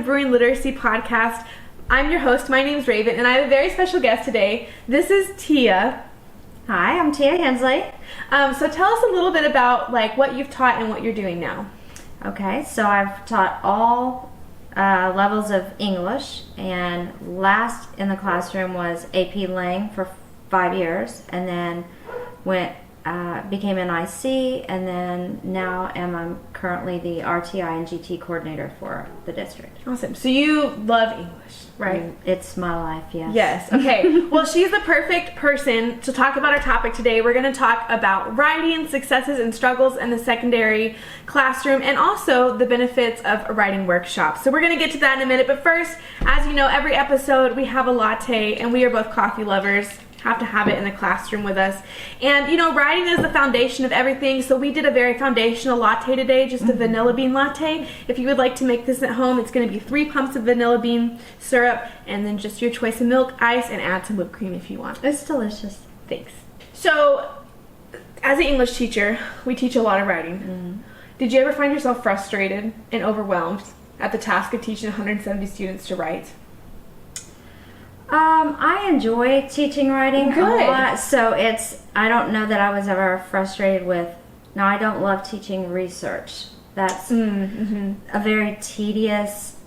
Brewing Literacy podcast. I'm your host. My name's Raven, and I have a very special guest today. This is Tia. Hi, I'm Tia Hensley. So tell us a little bit about what you've taught and what you're doing now. Okay, so I've taught all levels of English, and last in the classroom was AP Lang for 5 years, and then became an IC, and then now I'm currently the RTI and GT coordinator for the district. Awesome. So you love English, right? It's my life, yes. Yes. Okay. Well, she's the perfect person to talk about our topic today. We're going to talk about writing, successes and struggles in the secondary classroom, and also the benefits of a writing workshop. So we're going to get to that in a minute. But first, as you know, every episode we have a latte, and we are both coffee lovers. Have to have it in the classroom with us. And writing is the foundation of everything, so we did a very foundational latte today, just a vanilla bean latte. If you would like to make this at home, it's going to be 3 pumps of vanilla bean syrup and then just your choice of milk, ice, and add some whipped cream if you want. It's delicious. Thanks. So as an English teacher, we teach a lot of writing. Did you ever find yourself frustrated and overwhelmed at the task of teaching 170 students to write? I enjoy teaching writing Good. a lot, so I don't know that I was ever frustrated with. Now, I don't love teaching research. That's a very tedious,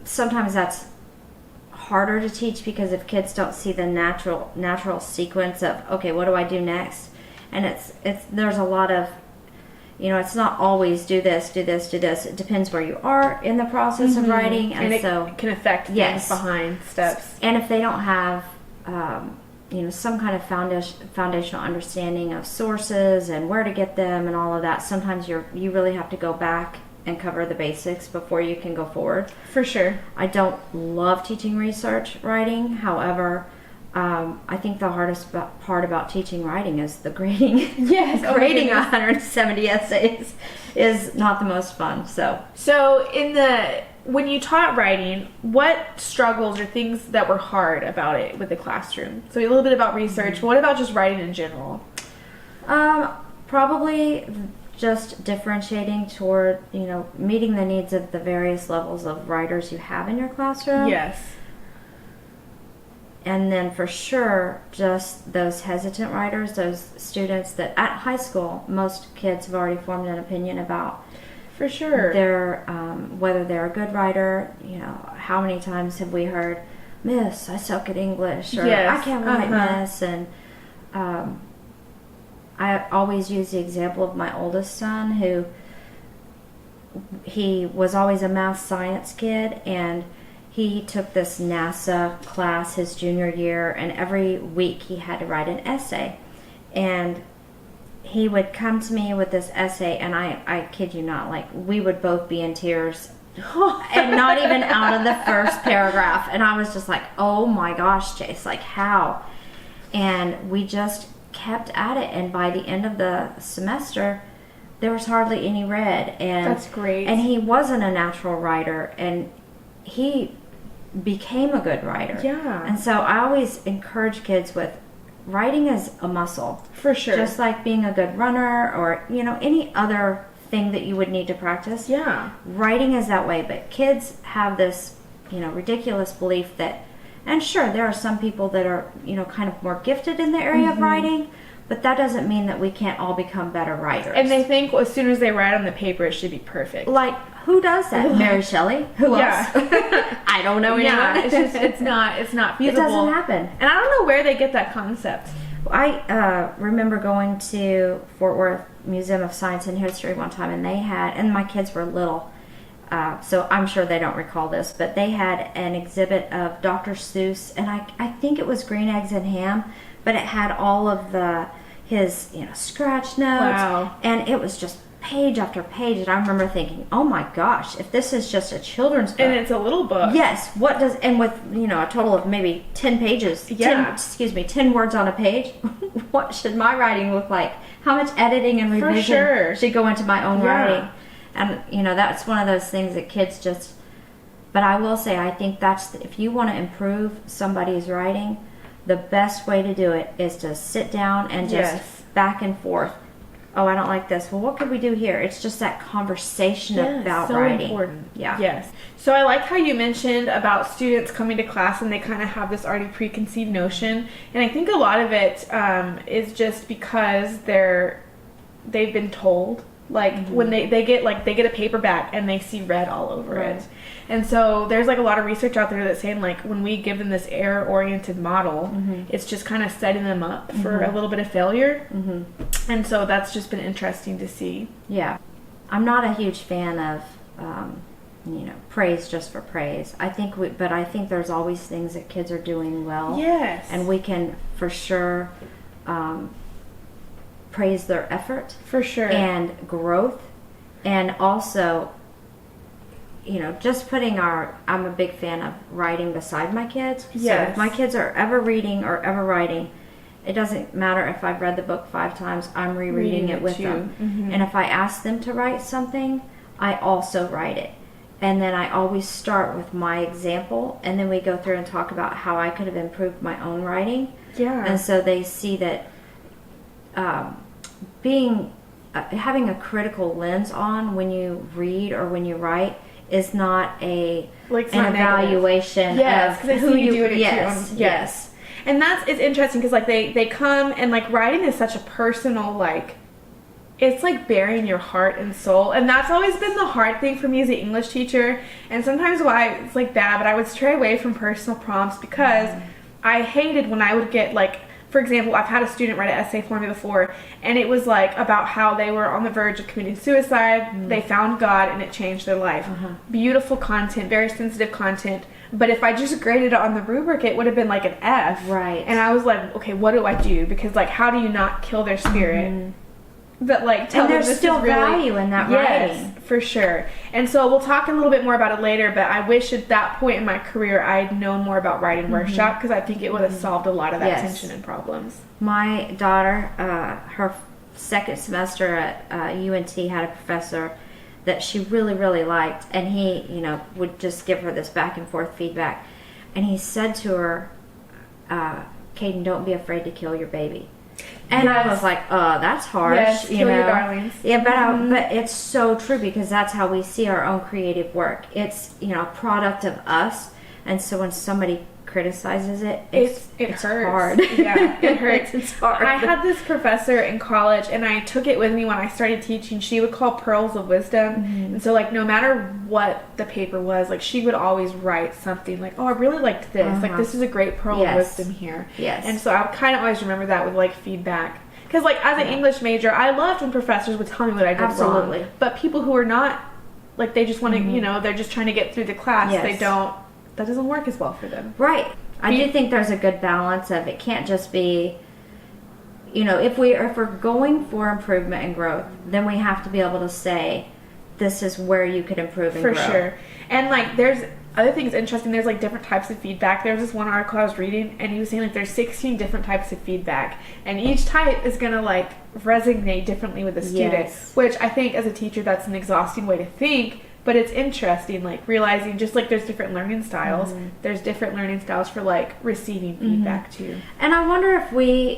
sometimes that's harder to teach because if kids don't see the natural sequence of, okay, what do I do next? And there's a lot of, it's not always do this, do this, do this. It depends where you are in the process of writing. And it can affect things behind steps. And if they don't have, some kind of foundational understanding of sources and where to get them and all of that, sometimes you really have to go back and cover the basics before you can go forward. For sure. I don't love teaching research writing. However, I think the hardest part about teaching writing is the grading. Yes, grading 170 essays is not the most fun. So when you taught writing, what struggles or things that were hard about it with the classroom? So a little bit about research. But what about just writing in general? Probably just differentiating toward meeting the needs of the various levels of writers you have in your classroom. Yes. And then for sure, just those hesitant writers, those students that at high school, most kids have already formed an opinion about. For sure. Whether they're a good writer, how many times have we heard, Miss, I suck at English, or I can't write, Miss. And I always use the example of my oldest son, who he was always a math science kid, and he took this NASA class his junior year, and every week he had to write an essay. And he would come to me with this essay, and I kid you not, we would both be in tears and not even out of the first paragraph. And I was just like, oh my gosh, Chase, how? And we just kept at it, and by the end of the semester, there was hardly any read. And that's great. And he wasn't a natural writer, and he became a good writer. Yeah. And so I always encourage kids with writing is a muscle. For sure. Just like being a good runner or, any other thing that you would need to practice. Yeah. Writing is that way, but kids have this, ridiculous belief that, and sure, there are some people that are, kind of more gifted in the area of writing, but that doesn't mean that we can't all become better writers. And they think as soon as they write on the paper, it should be perfect. Who does that? Mary Shelley? Who else? I don't know anyone. Yeah, it's not feasible. It doesn't happen. And I don't know where they get that concept. I remember going to Fort Worth Museum of Science and History one time, and my kids were little, so I'm sure they don't recall this, but they had an exhibit of Dr. Seuss, and I think it was Green Eggs and Ham, but it had all of his scratch notes. Wow. And it was just page after page, and I remember thinking, oh my gosh, if this is just a children's book. And it's a little book. Yes. And with, a total of maybe 10 pages. Yeah. 10 words on a page. What should my writing look like? How much editing and revision should go into my own writing? And, that's one of those things that kids just, but I will say, I think if you want to improve somebody's writing, the best way to do it is to sit down and just back and forth. oh, I don't like this. Well, what could we do here? It's just that conversation about so writing. Important. Yeah. Yes. So I like how you mentioned about students coming to class and they kind of have this already preconceived notion. And I think a lot of it is just because they've been told. Like when they get a paperback and they see red all over it. And so there's like a lot of research out there that's saying like when we give them this error-oriented model, it's just kind of setting them up for a little bit of failure. And so that's just been interesting to see. Yeah. I'm not a huge fan of, praise just for praise. I think there's always things that kids are doing well. Yes. And we can for sure praise their effort. For sure. And growth. And also, just I'm a big fan of writing beside my kids. Yes. So if my kids are ever reading or ever writing, it doesn't matter if I've read the book 5 times, I'm rereading it with them. And if I ask them to write something, I also write it. And then I always start with my example, and then we go through and talk about how I could have improved my own writing. Yeah. And so they see that having a critical lens on when you read or when you write is not an evaluation of who you do it. Yes. And it's interesting because like they come and like writing is such a personal it's like bearing your heart and soul, and that's always been the hard thing for me as an English teacher, and sometimes why it's like bad, but I would stray away from personal prompts because I hated when I would get for example, I've had a student write an essay for me before, and it was like about how they were on the verge of committing suicide, they found God, and it changed their life. Beautiful content, very sensitive content, but if I just graded it on the rubric, it would have been like an F. Right. And I was like, okay, what do I do? Because how do you not kill their spirit? But tell and them there's this still is really, value in that writing. Yes, for sure. And so we'll talk a little bit more about it later, but I wish at that point in my career I had known more about writing workshop because I think it would have solved a lot of that tension and problems. My daughter, her second semester at UNT had a professor that she really, really liked, and he, would just give her this back and forth feedback. And he said to her, Caden, don't be afraid to kill your baby. And I was like, oh, that's harsh. Yes, kill your darlings. Yeah, but it's so true because that's how we see our own creative work. It's, a product of us. And so when somebody criticizes it, it hurts. Hard. Yeah, it hurts. It's hard. I had this professor in college, and I took it with me when I started teaching. She would call pearls of wisdom. And so, no matter what the paper was, she would always write something oh, I really liked this. This is a great pearl of wisdom here. Yes. And so I would kind of always remember that with, feedback. Because, as an English major, I loved when professors would tell me what I did wrong. But people who are not, they just want to, they're just trying to get through the class. Yes. That doesn't work as well for them. Right. I do think there's a good balance of it can't just be, if we're going for improvement and growth, then we have to be able to say, this is where you could improve and grow. For sure. And there's other things interesting. There's different types of feedback. There was this one article I was reading, and he was saying there's 16 different types of feedback, and each type is gonna resonate differently with the student. Which I think as a teacher that's an exhausting way to think. But it's interesting, realizing just there's different learning styles. There's different learning styles for receiving feedback too. And I wonder if we,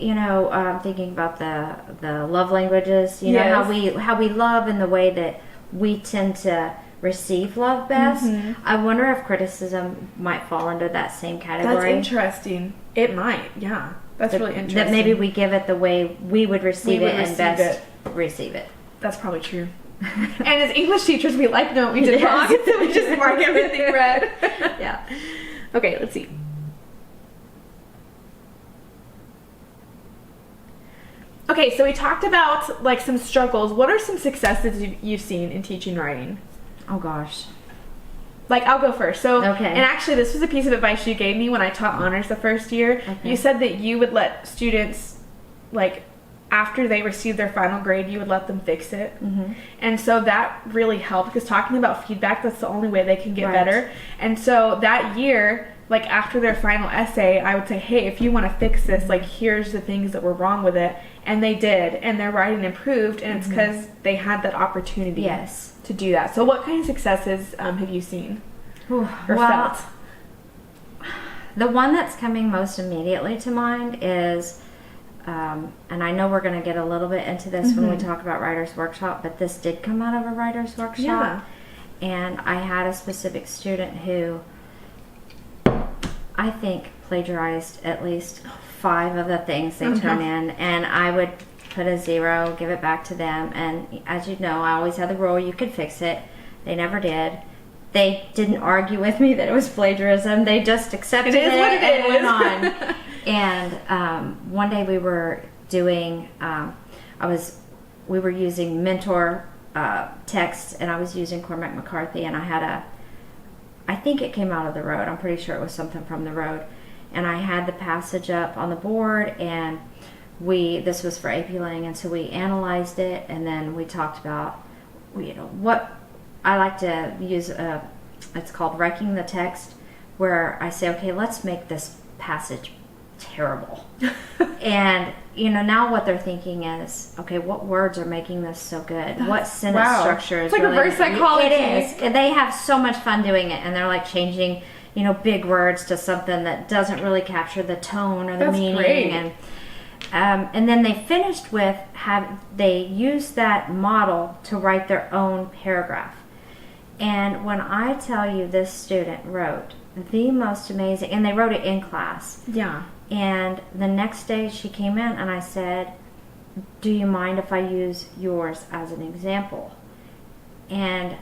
thinking about the love languages, how we love in the way that we tend to receive love best. I wonder if criticism might fall under that same category. That's interesting. It might, yeah. That's really interesting. That maybe we give it the way we would receive it and best receive it. That's probably true. And as English teachers, we know what we did wrong, so we just mark everything red. Yeah. Okay, let's see. Okay, so we talked about some struggles. What are some successes you've seen in teaching writing? Oh gosh. I'll go first. So, okay. And actually, this was a piece of advice you gave me when I taught honors the first year. Okay. You said that you would let students after they received their final grade, you would let them fix it. And so that really helped because talking about feedback, that's the only way they can get better. And so that year, after their final essay, I would say, hey, if you want to fix this, here's the things that were wrong with it. And they did, and their writing improved, and it's because they had that opportunity to do that. So what kind of successes have you seen or felt? The one that's coming most immediately to mind is and I know we're going to get a little bit into this when we talk about Writer's Workshop, but this did come out of a Writer's Workshop. Yeah. And I had a specific student who I think plagiarized at least 5 of the things they turn in, and I would put a 0, give it back to them, and as you know, I always had the rule you could fix it. They never did. They didn't argue with me that it was plagiarism. They just accepted it and went on. And one day we were doing, we were using mentor text, and I was using Cormac McCarthy, and I had I think it came out of The Road. I'm pretty sure it was something from The Road. And I had the passage up on the board, and this was for AP Lang, and so we analyzed it, and then we talked about, what I like to use, it's called Wrecking the Text, where I say, okay, let's make this passage terrible. And, now what they're thinking is, okay, what words are making this so good? What sentence structure is it's like really... reverse psychology. It is. They have so much fun doing it, and they're like changing, big words to something that doesn't really capture the tone or the meaning. Great. And then they finished with, they used that model to write their own paragraph. And when I tell you this student wrote the most amazing, and they wrote it in class. Yeah. And the next day she came in and I said, do you mind if I use yours as an example? And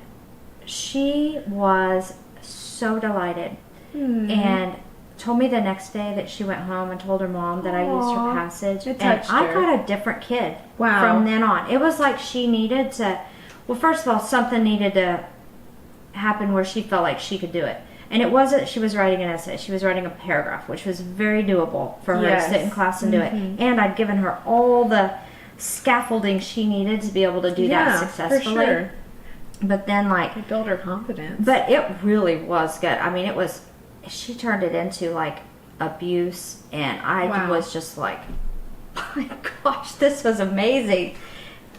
she was so delighted and told me the next day that she went home and told her mom that I used her passage. It And touched I her. got a different kid Wow. from then on. It was like she needed to, well, first of all, something needed to happen where she felt like she could do it. And it wasn't she was writing an essay. She was writing a paragraph, which was very doable for her to sit in class and do it. And I'd given her all the scaffolding she needed to be able to do that successfully. For sure. But then, It built her confidence. but it really was good. I mean, she turned it into, abuse, and I was just like, oh my gosh, this was amazing.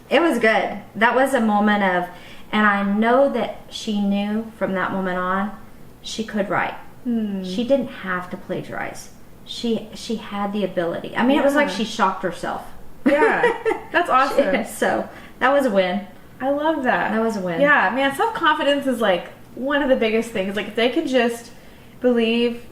It was good. That was a moment of, and I know that she knew from that moment on, she could write. She didn't have to plagiarize. She had the ability. I mean, it was like she shocked herself. Yeah, that's awesome. So that was a win. I love that. That was a win. Yeah, man, self-confidence is one of the biggest things. If they can just believe,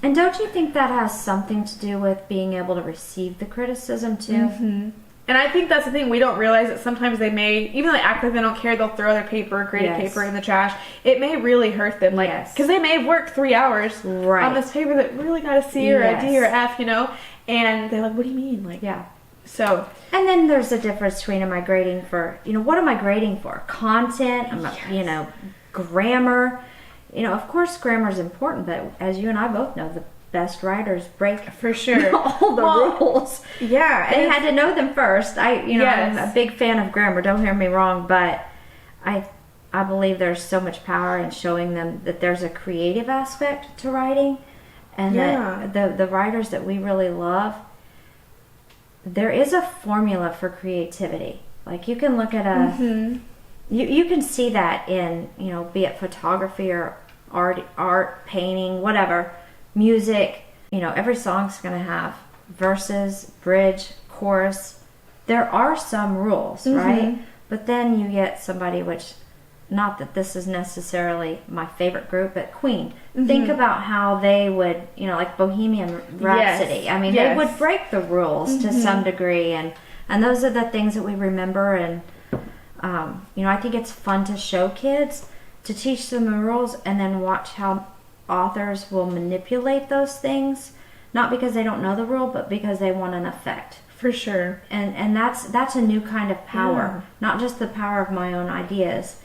And don't you think that has something to do with being able to receive the criticism too? And I think that's the thing. We don't realize that sometimes they may, even though they act like they don't care, they'll throw their paper, graded paper in the trash. It may really hurt them. Because they may have worked 3 hours on this paper that really got a C or a D or F, and they're like, what do you mean? So. And then there's a difference between, am I grading for, what am I grading for? Content, grammar. Of course grammar is important, but as you and I both know, the best writers break for sure all the rules. Yeah, they had to know them first. I'm a big fan of grammar. Don't hear me wrong, but I believe there's so much power in showing them that there's a creative aspect to writing, and that the writers that we really love, there is a formula for creativity. You can look at you can see that in be it photography or art, painting, whatever. Music, every song's going to have verses, bridge, chorus. There are some rules, right? But then you get somebody, which, not that this is necessarily my favorite group, but Queen. Think about how they would, like Bohemian Rhapsody. I mean, they would break the rules to some degree, and those are the things that we remember. And I think it's fun to show kids, to teach them the rules, and then watch how authors will manipulate those things, not because they don't know the rule, but because they want an effect. For sure. And that's a new kind of power. Not just the power of my own ideas,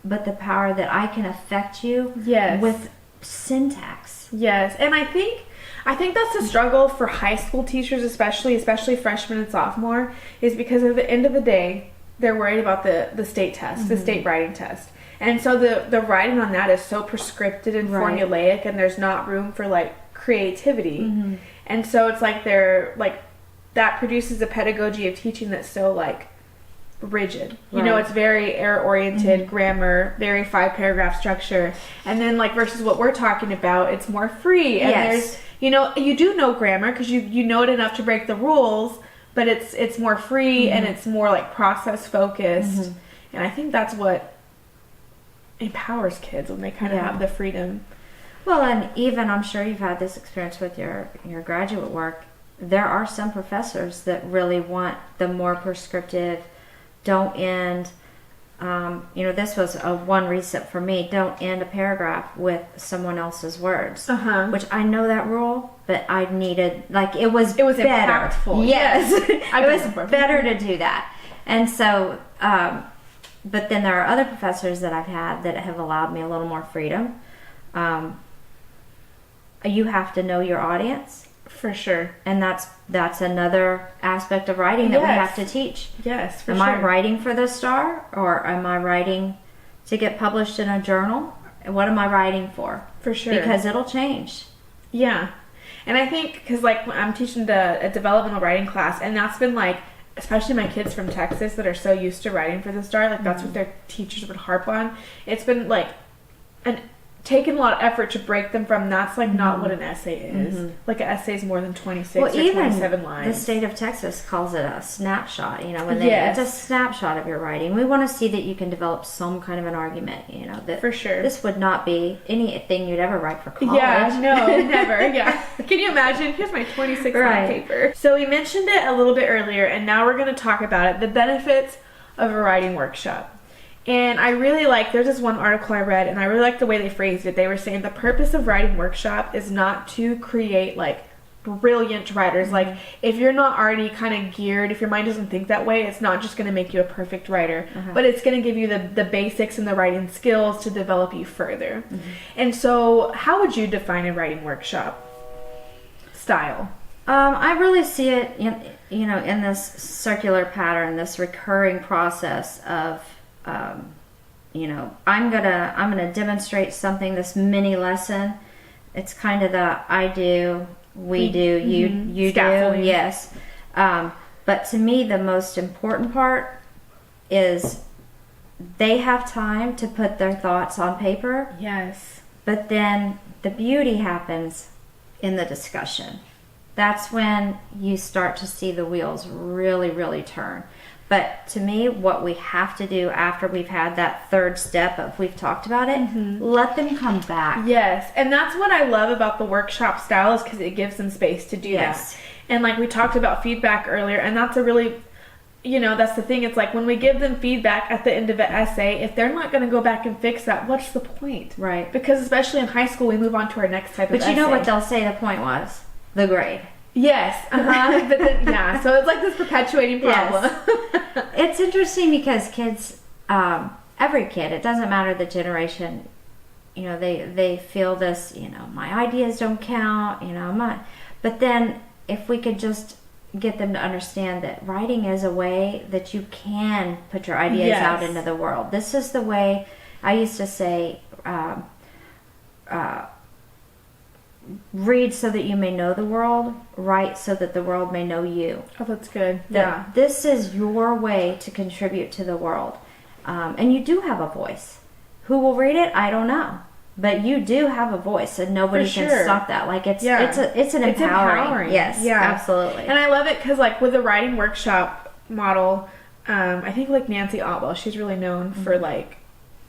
but the power that I can affect you with syntax. Yes. And I think that's the struggle for high school teachers, especially freshmen and sophomore, is because at the end of the day, they're worried about the state test, the state writing test. And so the writing on that is so prescripted and formulaic, and there's not room for creativity. And so it's they're that produces a pedagogy of teaching that's so rigid. Right. It's very error-oriented, grammar, very 5-paragraph structure. And then like versus what we're talking about, it's more free. And Yes. there's, you do know grammar because you know it enough to break the rules, but it's more free and it's more like process focused. And I think that's what empowers kids when they kind of have the freedom. Well, and even I'm sure you've had this experience with your graduate work. There are some professors that really want the more prescriptive, don't end, this was one recent for me, don't end a paragraph with someone else's words. Which I know that rule, but I needed, it was better. Impactful. Yes. It was better to do that. And so, but then there are other professors that I've had that have allowed me a little more freedom. You have to know your audience. For sure. And that's another aspect of writing that we have to teach. Yes, for sure. Am I writing for the Star, or am I writing to get published in a journal? And what am I writing for? For sure. Because it'll change. Yeah. And I think, because I'm teaching a developmental writing class, and that's been especially my kids from Texas that are so used to writing for the Star, that's what their teachers would harp on. It's been taken a lot of effort to break them from that's not what an essay is. An essay is more than 26 or 27 lines. The state of Texas calls it a snapshot, it's a snapshot of your writing. We want to see that you can develop some kind of an argument, that for sure. This would not be anything you'd ever write for college. Yeah, no, never. Yeah. Can you imagine? Here's my 26 line paper. So we mentioned it a little bit earlier, and now we're going to talk about it, the benefits of a writing workshop. And I really there's this one article I read, and I really like the way they phrased it. They were saying the purpose of writing workshop is not to create brilliant writers. If you're not already kind of geared, if your mind doesn't think that way, it's not just going to make you a perfect writer, but it's going to give you the basics and the writing skills to develop you further. And so how would you define a writing workshop style? I really see it in this circular pattern, this recurring process of I'm gonna demonstrate something, this mini lesson. It's kind of the I do, we do, you Scaffolding. do, yes. But to me, the most important part is they have time to put their thoughts on paper. Yes. But then the beauty happens in the discussion. That's when you start to see the wheels really, really turn. But to me, what we have to do after we've had that third step of we've talked about it, let them come back. Yes, and that's what I love about the workshop style is because it gives them space to do that. And we talked about feedback earlier, and that's a really, that's the thing. It's when we give them feedback at the end of an essay, if they're not going to go back and fix that, what's the point? Right. Because especially in high school, we move on to our next type of essay. But you know what they'll say the point was? The grade. Yes. But then, so it's this perpetuating problem. Yes. It's interesting because kids, every kid, it doesn't matter the generation, they feel this, my ideas don't count, but then if we could just get them to understand that writing is a way that you can put your ideas out into the world. This is the way I used to say, read so that you may know the world, write so that the world may know you. Oh, that's good. This is your way to contribute to the world. And you do have a voice. Who will read it? I don't know. But you do have a voice, and nobody can stop that. It's empowering. Yes, absolutely. And I love it because, with the writing workshop model, I think Nancy Otwell, she's really known for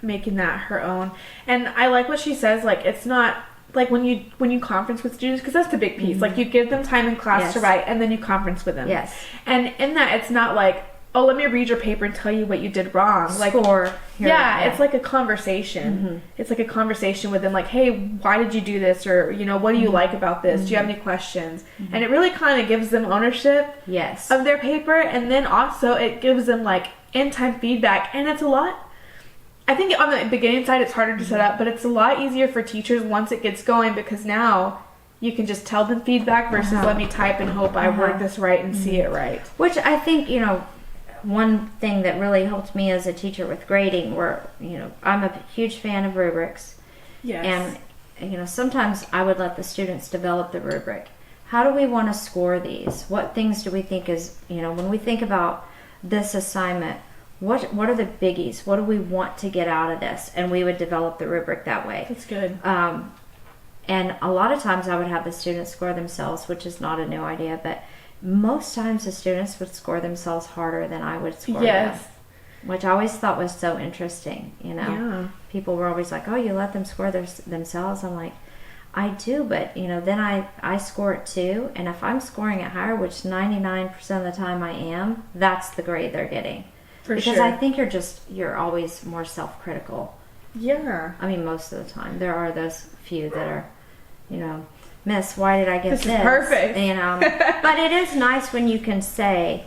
making that her own. And I like what she says. It's not when you conference with students, because that's the big piece. You give them time in class to write, and then you conference with them. Yes. And in that, it's not oh, let me read your paper and tell you what you did wrong. It's like a conversation. It's like a conversation with them, hey, why did you do this? Or, what do you like about this? Do you have any questions? And it really kind of gives them ownership of their paper. And then also it gives them in-time feedback. And it's a lot, I think on the beginning side, it's harder to set up, but it's a lot easier for teachers once it gets going, because now you can just tell them feedback versus let me type and hope I word this right and see it right. Which I think, one thing that really helped me as a teacher with grading I'm a huge fan of rubrics. Yes. And, sometimes I would let the students develop the rubric. How do we want to score these? What things do we think is, when we think about this assignment, what are the biggies? What do we want to get out of this? And we would develop the rubric that way. That's good. And a lot of times I would have the students score themselves, which is not a new idea, but most times the students would score themselves harder than I would score them. Which I always thought was so interesting, Yeah. People were always like, oh, you let them score themselves. I'm like, I do, but, then I score it too. And if I'm scoring it higher, which 99% of the time I am, that's the grade they're getting. Because I think you're always more self-critical. Yeah. I mean, most of the time. There are those few that are, Miss, why did I get this? This is perfect. But it is nice when you can say,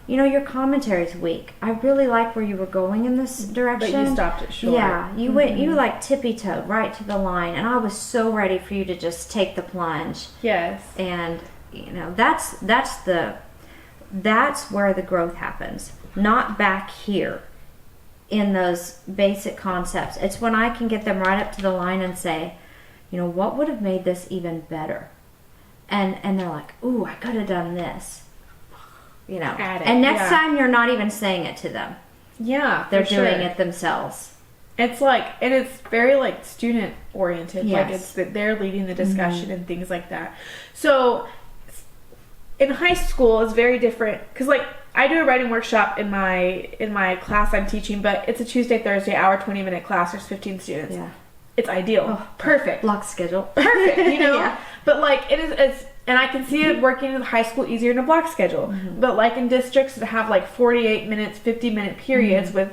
your commentary's weak. I really like where you were going in this direction. But you stopped it short. Yeah, you went. You like tippy-toed right to the line, and I was so ready for you to just take the plunge. Yes. And that's where the growth happens. Not back here in those basic concepts. It's when I can get them right up to the line and say, what would have made this even better? And they're like, ooh, I could have done this. And next time you're not even saying it to them. Yeah, they're doing it themselves. It's like, and it's very like student oriented. Yes. Like it's that they're leading the discussion and things like that. So in high school it's very different because like I do a writing workshop in my class I'm teaching, but it's a Tuesday, Thursday hour, 20-minute class. There's 15 students. Yeah. It's ideal. Oh, perfect. Block schedule. Perfect, Yeah. But like it's and I can see it working in high school easier in a block schedule. But like in districts that have like 48 minutes, 50-minute periods with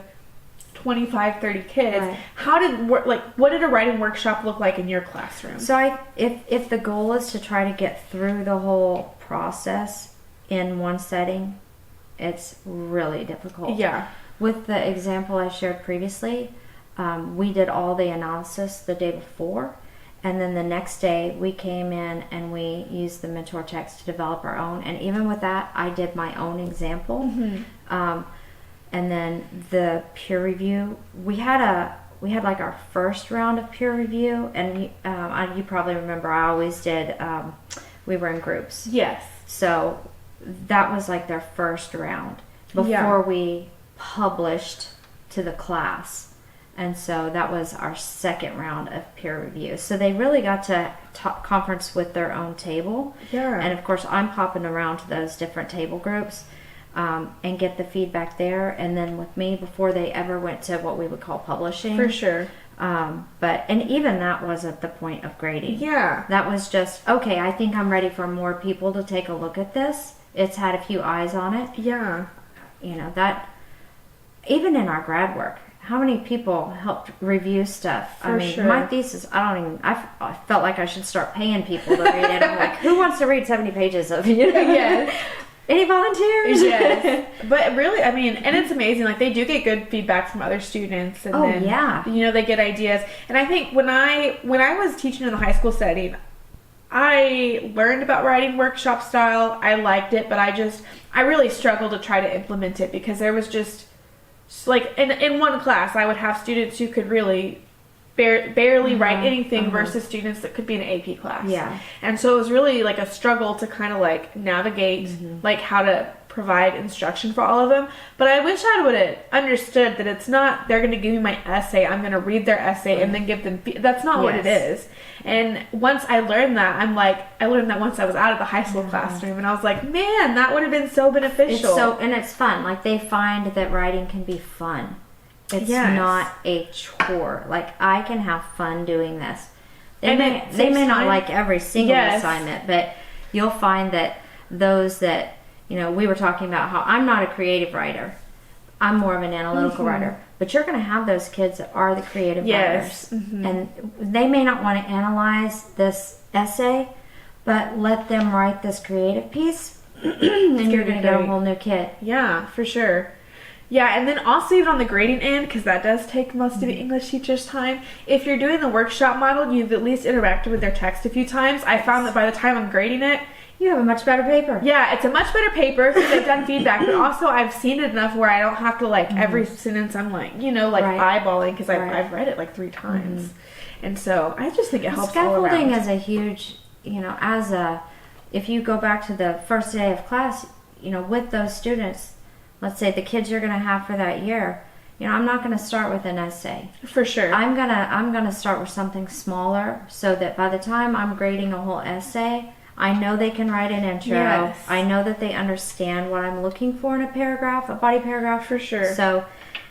25, 30 kids, right. What did a writing workshop look like in your classroom? So if the goal is to try to get through the whole process in one setting, it's really difficult. Yeah. With the example I shared previously, we did all the analysis the day before, and then the next day we came in and we used the mentor text to develop our own. And even with that, I did my own example. And then the peer review, we had like our first round of peer review, and you probably remember I always did. We were in groups. Yes. So that was like their first round before we published to the class. And so that was our second round of peer review. So they really got to conference with their own table. Yeah. And of course, I'm popping around to those different table groups and get the feedback there. And then with me, before they ever went to what we would call publishing. For sure. And even that wasn't the point of grading. Yeah. That was just, okay, I think I'm ready for more people to take a look at this. It's had a few eyes on it. Yeah. That, even in our grad work, how many people helped review stuff? Sure. My thesis, I felt like I should start paying people to read it. I'm like, who wants to read 70 pages of, Yes. Any volunteers? Yes. But really, and it's amazing. Like, they do get good feedback from other students. And they get ideas. And I think when I was teaching in the high school setting, I learned about writing workshop style. I liked it, but I really struggled to try to implement it because there was just, like, in one class, I would have students who could really barely write anything versus students that could be in an AP class. Yeah. And so it was really like a struggle to kind of like navigate like how to provide instruction for all of them. But I wish I would have understood that it's not they're going to give me my essay, I'm going to read their essay and then give them that's not what it is. And once I learned that, I learned that once I was out of the high school classroom, and I was like, man, that would have been so beneficial. And it's fun. Like, they find that writing can be fun. It's not a chore. Like, I can have fun doing this. They may not like every single assignment, but you'll find that those that, we were talking about how I'm not a creative writer. I'm more of an analytical writer. But you're going to have those kids that are the creative writers. And they may not want to analyze this essay, but let them write this creative piece, and you're going to get a whole new kid. Yeah, for sure. Yeah, and then also even on the grading end, because that does take most of the English teacher's time, if you're doing the workshop model, you've at least interacted with their text a few times. I found that by the time I'm grading it, you have a much better paper. Yeah, it's a much better paper because they've done feedback, but also I've seen it enough where I don't have to, like, every sentence I'm like, eyeballing because I've read it like 3 times. And so I just think it helps all around. Scaffolding is a huge, if you go back to the first day of class, with those students, let's say the kids you're going to have for that year, I'm not going to start with an essay. For sure. I'm gonna start with something smaller so that by the time I'm grading a whole essay, I know they can write an intro. Yes. I know that they understand what I'm looking for in a paragraph, a body paragraph. For sure. So,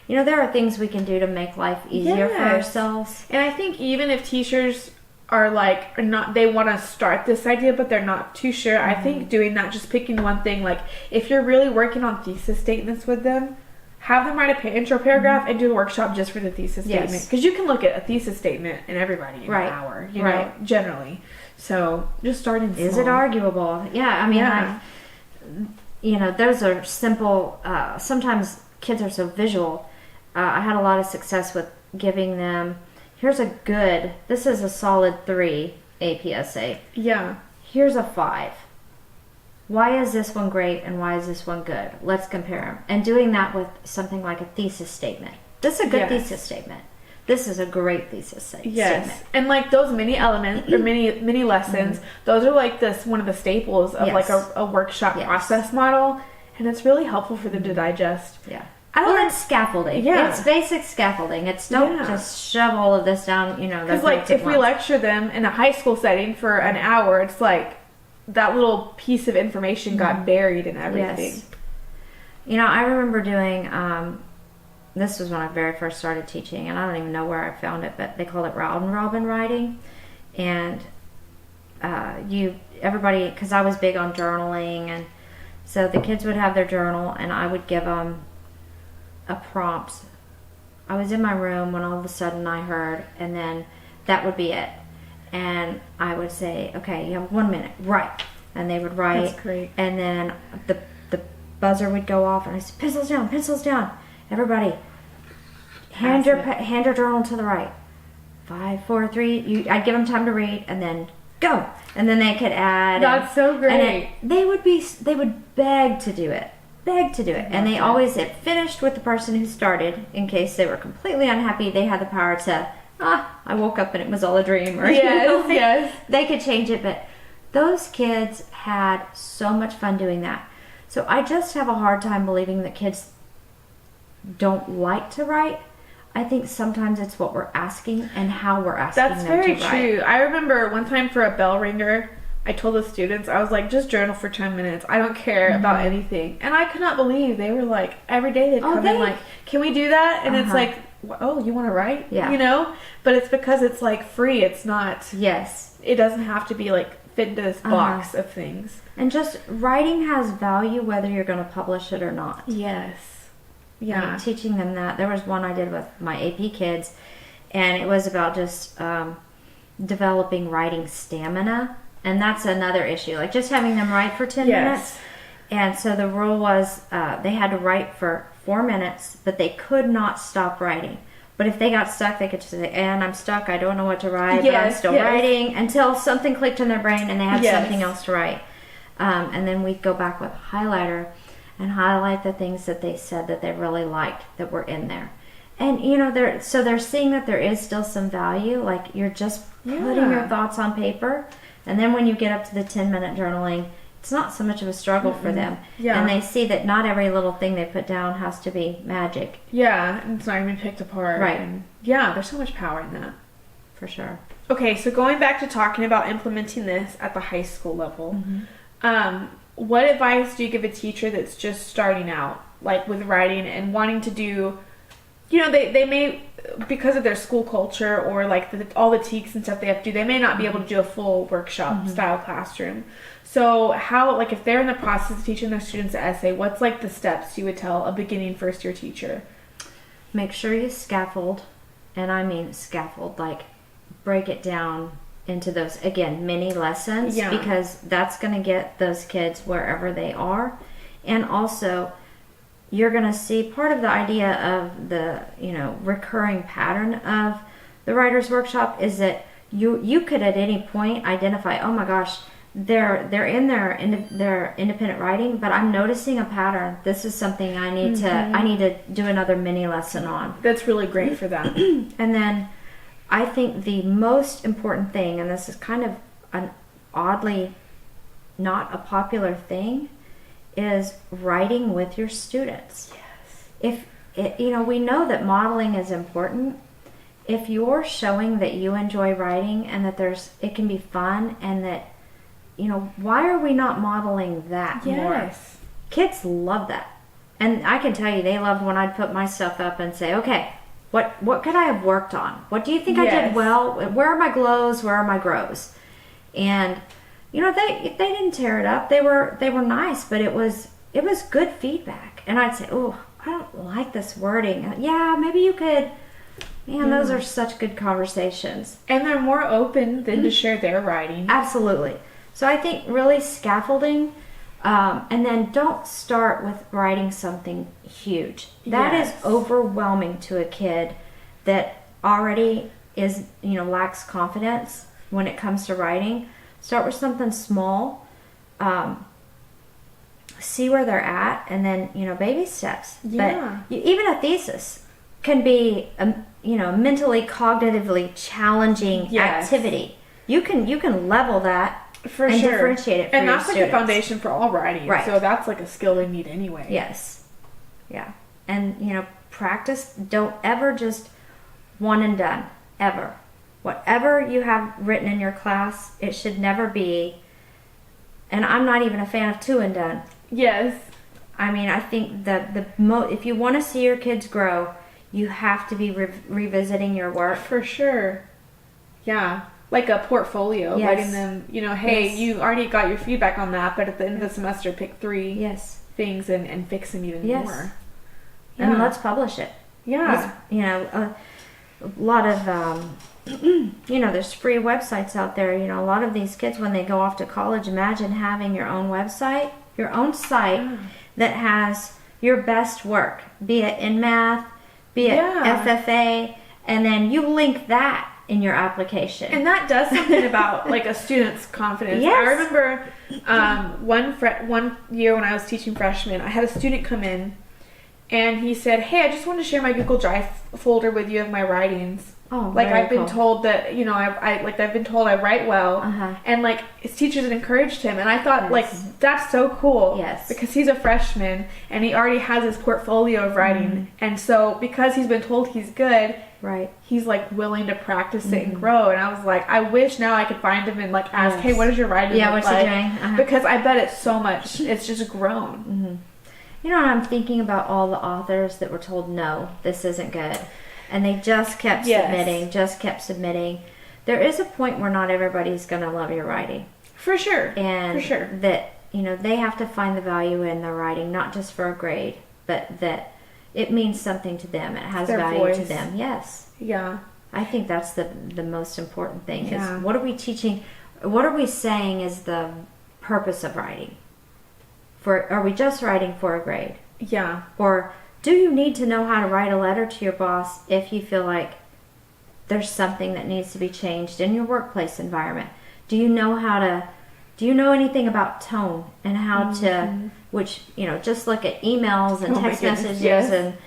there are things we can do to make life easier for ourselves. And I think even if teachers are not, they want to start this idea, but they're not too sure. I think doing that, just picking one thing, if you're really working on thesis statements with them, have them write an intro paragraph and do a workshop just for the thesis statement. Because you can look at a thesis statement in everybody in an hour, you know, generally. So just starting small. Is it arguable? Yeah, those are simple. Sometimes kids are so visual. I had a lot of success with giving them, this is a solid 3 APSA. Yeah. Here's a 5. Why is this one great and why is this one good? Let's compare them. And doing that with something like a thesis statement. This is a good thesis statement. This is a great thesis statement. Yes. And those mini elements or mini lessons, those are one of the staples of a workshop process model. And it's really helpful for them to digest. Yeah. It's scaffolding. Yeah. It's basic scaffolding. It's don't just shove all of this down, Because if we lecture them in a high school setting for an hour, it's that little piece of information got buried in everything. Yes. I remember doing, this was when I very first started teaching, and I don't even know where I found it, but they called it round robin writing. And everybody, because I was big on journaling, and so the kids would have their journal, and I would give them a prompt. I was in my room when all of a sudden I heard, and then that would be it. And I would say, okay, you have 1 minute, write. And they would write. That's great. And then the buzzer would go off, and I said, pencils down. Everybody, hand your journal to the right. 5, 4, 3. I'd give them time to read, and then go. And then they could add. That's so great. And they would beg to do it. And they always, it finished with the person who started, in case they were completely unhappy. They had the power to, I woke up and it was all a dream. Or, yes. They could change it, but those kids had so much fun doing that. So I just have a hard time believing that kids don't like to write. I think sometimes it's what we're asking and how we're asking them to write. That's very true. I remember one time for a bell ringer, I told the students, I was just journal for 10 minutes. I don't care about anything. And I could not believe they were every day they'd come in can we do that? And it's oh, you want to write? Yeah. But it's because it's free. It's not. Yes. It doesn't have to be fit into this box of things. And just writing has value whether you're going to publish it or not. Yes. Yeah. Teaching them that. There was one I did with my AP kids, and it was about just developing writing stamina. And that's another issue. Just having them write for 10 minutes. And so the rule was they had to write for 4 minutes, but they could not stop writing. But if they got stuck, they could just say, and I'm stuck, I don't know what to write, but I'm still writing, until something clicked in their brain and they had something else to write. And then we'd go back with a highlighter and highlight the things that they said that they really liked that were in there. And, they're seeing that there is still some value, you're just putting your thoughts on paper. And then when you get up to the 10-minute journaling, it's not so much of a struggle for them. Yeah. And they see that not every little thing they put down has to be magic. Yeah, and it's not even picked apart. Right. And there's so much power in that. For sure. Okay, so going back to talking about implementing this at the high school level, what advice do you give a teacher that's just starting out, with writing and wanting to do, they may, because of their school culture or all the teaks and stuff they have to do, they may not be able to do a full workshop style classroom. So how, if they're in the process of teaching their students an essay, what's the steps you would tell a beginning first year teacher? Make sure you scaffold, and I mean scaffold, break it down into those, again, mini lessons, because that's going to get those kids wherever they are. And also, you're going to see part of the idea of the, recurring pattern of the writer's workshop is that you could at any point identify, oh my gosh, they're in their independent writing, but I'm noticing a pattern. This is something I need to do another mini lesson on. That's really great for that. And then I think the most important thing, and this is kind of an oddly not a popular thing, is writing with your students. We know that modeling is important. If you're showing that you enjoy writing and that it can be fun, and that, why are we not modeling that more? Kids love that. And I can tell you, they loved when I'd put my stuff up and say, okay, what could I have worked on? What do you think I did well? Where are my glows? Where are my grows? And, they didn't tear it up. They were nice, but it was good feedback. And I'd say, oh, I don't like this wording. Yeah, maybe you could. Man, those are such good conversations. And they're more open than to share their writing. Absolutely. So I think really scaffolding, and then don't start with writing something huge. That is overwhelming to a kid that already is, lacks confidence when it comes to writing. Start with something small. See where they're at, and then, baby steps. Yeah. But even a thesis can be mentally, cognitively challenging activity. You can level that for and sure. differentiate it for and your that's students. like a foundation for all writing. Right. So that's like a skill they need anyway. Yes. Yeah. And practice. Don't ever just one and done. Ever. Whatever you have written in your class, it should never be. And I'm not even a fan of 2 and done. Yes. I mean, I think that if you want to see your kids grow, you have to be revisiting your work. For sure. Yeah. Like a portfolio. Yes. Letting them, hey, you already got your feedback on that, but at the end of the semester, pick 3 things and fix them even more. And let's publish it. Yeah. A lot of, there's free websites out there. A lot of these kids, when they go off to college, imagine having your own website, your own site that has your best work, be it in math, be it FFA, and then you link that in your application. And that does something about like a student's confidence. Yes. I remember one year when I was teaching freshmen, I had a student come in and he said, hey, I just want to share my Google Drive folder with you of my writings. Oh, like very I've been cool. told that, I've been told I write well. And like his teachers had encouraged him. And I thought like, that's so cool. Yes. Because he's a freshman and he already has his portfolio of writing. And so because he's been told he's good, he's like willing to practice it and grow. And I was like, I wish now I could find him and like ask, hey, what is your writing look what's like? he doing? Because I bet it's so much, it's just grown. I'm thinking about all the authors that were told, no, this isn't good. And they just kept submitting. There is a point where not everybody's going to love your writing. For sure. And for sure. that, they have to find the value in the writing, not just for a grade, but that it means something to them. It has value to them. Yes. Yeah. I think that's the most important thing is what are we teaching? What are we saying is the purpose of writing? Are we just writing for a grade? Yeah. Or do you need to know how to write a letter to your boss if you feel like there's something that needs to be changed in your workplace environment? Do you know anything about tone and how to, which, just look at emails and text messages and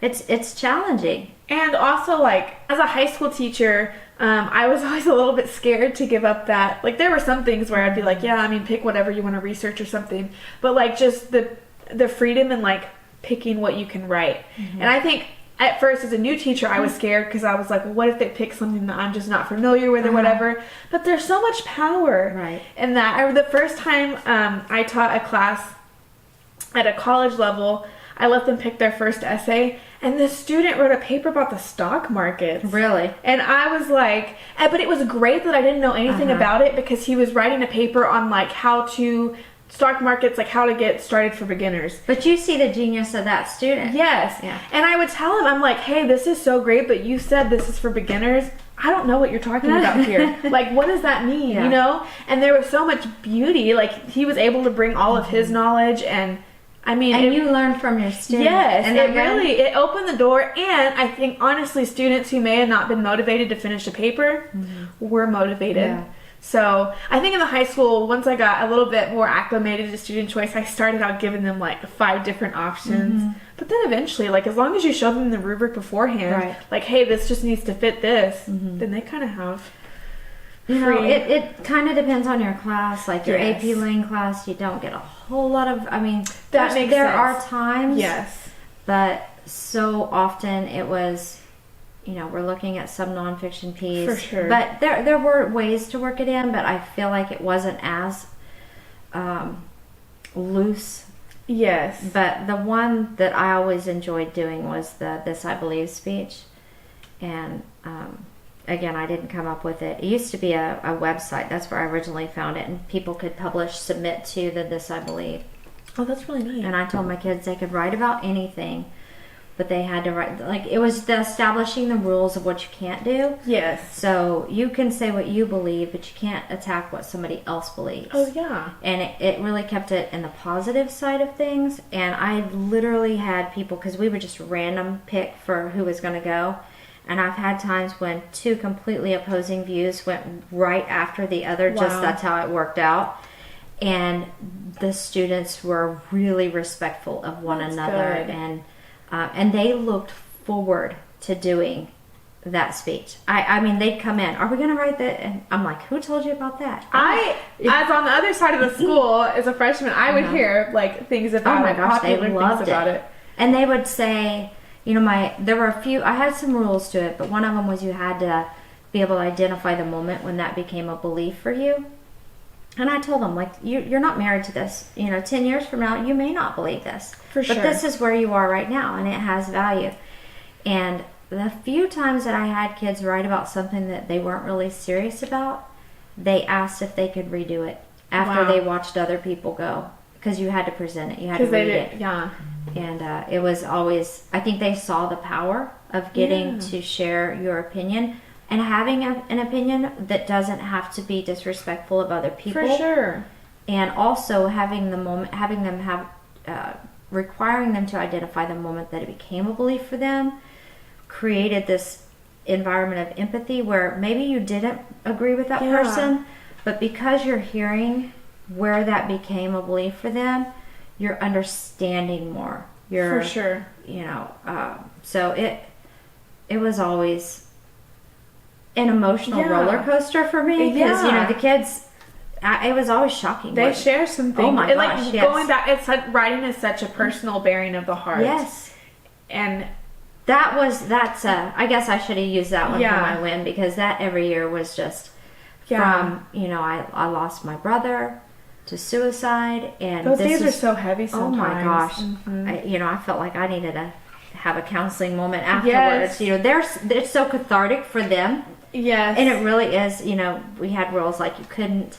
it's challenging. And also, like, as a high school teacher, I was always a little bit scared to give up that. Like, there were some things where I'd be like, pick whatever you want to research or something. But, like, just the freedom and, like, picking what you can write. And I think, at first, as a new teacher, I was scared because I was like, well, what if they pick something that I'm just not familiar with or whatever? But there's so much power in that. The first time I taught a class at a college level, I let them pick their first essay, and the student wrote a paper about the stock markets. Really? And I was like, but it was great that I didn't know anything about it because he was writing a paper on like how to stock markets, like how to get started for beginners. But you see the genius of that student. Yes. Yeah. And I would tell him, I'm like, hey, this is so great, but you said this is for beginners. I don't know what you're talking about here. Like, what does that mean, And there was so much beauty. Like, he was able to bring all of his knowledge and you learned from your students. Yes, and it opened the door. And I think, honestly, students who may have not been motivated to finish a paper were motivated. Yeah. So I think in the high school, once I got a little bit more acclimated to student choice, I started out giving them like 5 different options. But then eventually, like as long as you show them the rubric beforehand, like, hey, this just needs to fit this, then they kind of have You know, free. it kind of depends on your class. Like your Yes. AP Lang class, you don't get a whole lot of, I mean, That makes there sense. are times. Yes. But so often it was, you know, we're looking at some nonfiction piece. For sure. But there were ways to work it in, but I feel like it wasn't as loose. Yes. But the one that I always enjoyed doing was the This I Believe speech. And again, I didn't come up with it. It used to be a website. That's where I originally found it. And people could submit to the This I Believe. Oh, that's really neat. And I told my kids they could write about anything, but they had to write, like, it was the establishing the rules of what you can't do. Yes. So you can say what you believe, but you can't attack what somebody else believes. Oh, yeah. And it really kept it in the positive side of things. And I literally had people, because we would just random pick for who was going to go. And I've had times when two completely opposing views went right after the other. Wow. Just that's how it worked out. And the students were really respectful of one That's another. good. And they looked forward to doing that speech. I mean, they'd come in, are we going to write that? And I'm like, who told you about that? As on the other side of the school, as a freshman, I would hear like things about Oh my it. gosh, they popular loved things about it. And they would say, you know, there were a few, I had some rules to it, but one of them was you had to be able to identify the moment when that became a belief for you. And I told them, like, you're not married to this. You know, 10 years from now, you may not believe this. For sure. But this is where you are right now, and it has value. And the few times that I had kids write about something that they weren't really serious about, they asked if they could redo it after Wow. they watched other people go. Because you had to present it. You had to read it. Yeah. And it was always, I think they saw the power of getting to share your opinion and having an opinion that doesn't have to be disrespectful of other people. For sure. And also requiring them to identify the moment that it became a belief for them, created this environment of empathy where maybe you didn't agree with that person, but because you're hearing where that became a belief for them, you're understanding more. For sure. You know, so it was always an emotional roller coaster for me because you know the kids. It was always shocking. They share some things. Oh my gosh! Yes. Going back, writing is such a personal bearing of the heart. Yes, and that's. I guess I should have used that one for my win because that every year was just from I lost my brother to suicide, and those days are so heavy sometimes. Oh my gosh! Mm-hmm. I felt like I needed to have a counseling moment afterwards. Yes. It's so cathartic for them. Yes, and it really is. We had rules like you couldn't.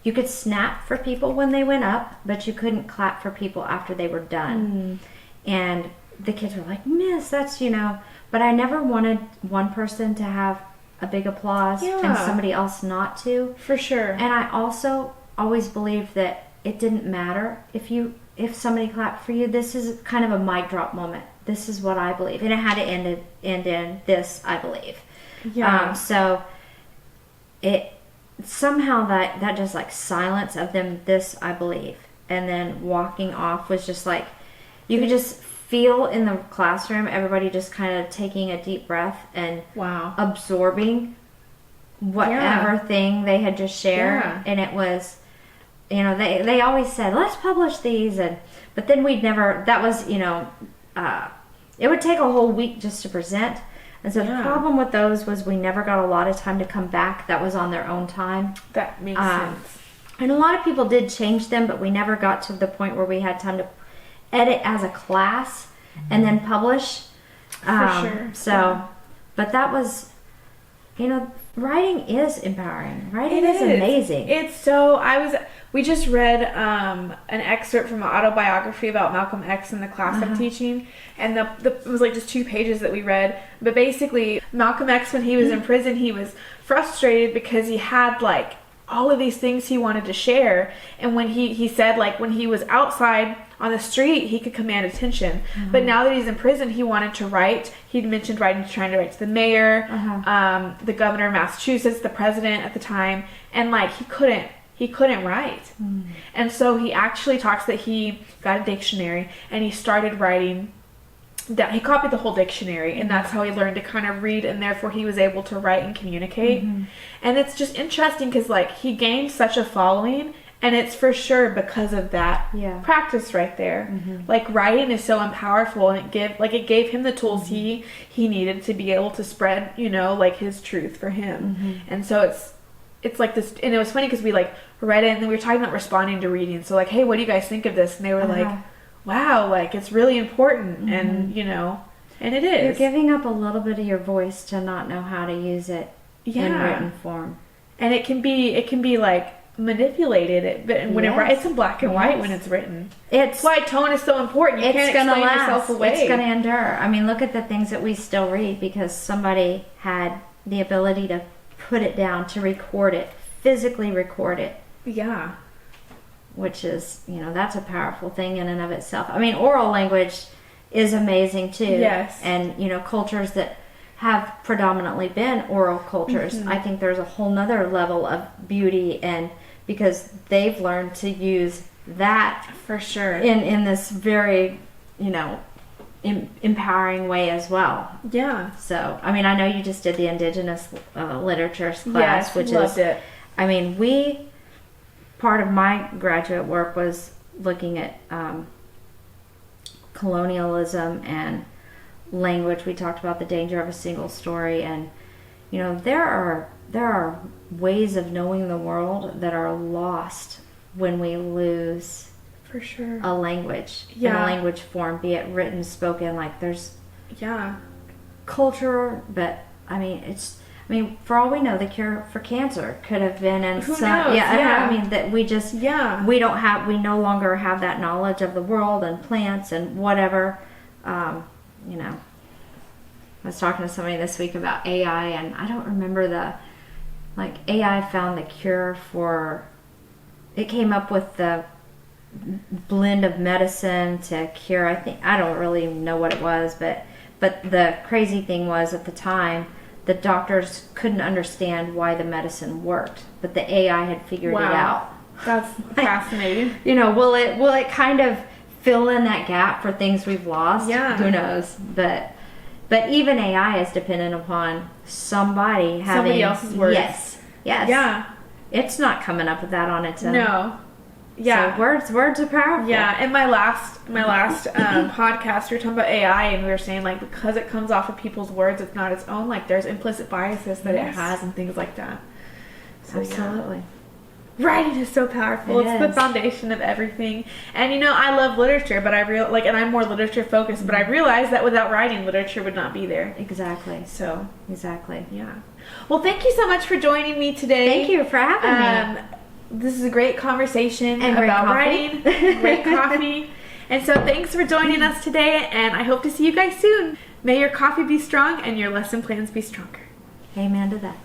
You could snap for people when they went up, but you couldn't clap for people after they were done. And the kids were like, "Miss, that's But I never wanted one person to have a big applause and somebody else not to. For sure. And I also always believed that it didn't matter if somebody clapped for you. This is kind of a mic drop moment. This is what I believe, and it had to end in this I believe. Yeah. So it somehow that just like silence of them. This I believe, and then walking off was just like you could just feel in the classroom everybody just kind of taking a deep breath and absorbing whatever thing they had just shared. And it was they always said let's publish these, but then we'd never, that was it would take a whole week just to present. And so the problem with those was we never got a lot of time to come back. That was on their own time. That makes sense. And a lot of people did change them, but we never got to the point where we had time to edit as a class and then publish. For sure. So, but that was, writing is empowering. Writing is amazing. It's so, we just read an excerpt from an autobiography about Malcolm X in the class I'm teaching, and it was like just 2 pages that we read. But basically, Malcolm X, when he was in prison, he was frustrated because he had like all of these things he wanted to share, and when he said like when he was outside on the street he could command attention, but now that he's in prison he wanted to write. He'd mentioned trying to write to the mayor, the governor of Massachusetts, the president at the time, and like he couldn't write. And so he actually talks that he got a dictionary and he started writing that he copied the whole dictionary, and that's how he learned to kind of read, and therefore he was able to write and communicate. And it's just interesting because like he gained such a following, and it's for sure because of that practice right there. Like writing is so powerful, and it gave him the tools he needed to be able to spread, you know, like his truth for him. And so it's like this, and it was funny because we like read it, and then we were talking about responding to reading. So like, hey, what do you guys think of this? And they were like, wow, like it's really important. And you know, and it is. You're giving up a little bit of your voice to not know how to use it in written form. And it can be like manipulated, but when it's in black and white when it's written. That's why tone is so important. You can't explain yourself away. It's going to endure. I mean, look at the things that we still read because somebody had the ability to put it down, to record it, physically record it. Yeah. Which is, you know, that's a powerful thing in and of itself. I mean, oral language is amazing too. Yes. And, you know, cultures that have predominantly been oral cultures, I think there's a whole nother level of beauty, and because they've learned to use that for sure in this very, you know, empowering way as well. Yeah. So, I mean, I know you just did the Indigenous Literatures class, which loved it. I mean, part of my graduate work was looking at colonialism and language. We talked about the danger of a single story, and you know, there are ways of knowing the world that are lost when we lose for sure a language in a language form, be it written, spoken. Like there's culture, but I mean, for all we know, the cure for cancer could have been in Who knows? I mean, that we just we no longer have that knowledge of the world and plants and whatever. You know, I was talking to somebody this week about AI, and I don't remember AI found the cure for, it came up with the blend of medicine to cure, I don't really know what it was, but the crazy thing was at the time, the doctors couldn't understand why the medicine worked, but the AI had figured it out. That's fascinating. You know, will it kind of fill in that gap for things we've lost? Yeah. Who knows? But even AI is dependent upon somebody having somebody else's words. Yes. Yeah. It's not coming up with that on its own. No. Yeah. So words are powerful. Yeah. In my last podcast, we were talking about AI, and we were saying like because it comes off of people's words, it's not its own. Like there's implicit biases that it has and things like that. So, absolutely. Yeah. Writing is so powerful. It's the foundation of everything. And you know, I love literature, but and I'm more literature focused, but I realize that without writing, literature would not be there. Exactly. So, yeah. Well, thank you so much for joining me today. Thank you for having me. This is a great conversation and about writing. Great coffee. And so thanks for joining us today, and I hope to see you guys soon. May your coffee be strong and your lesson plans be stronger. Amen to that.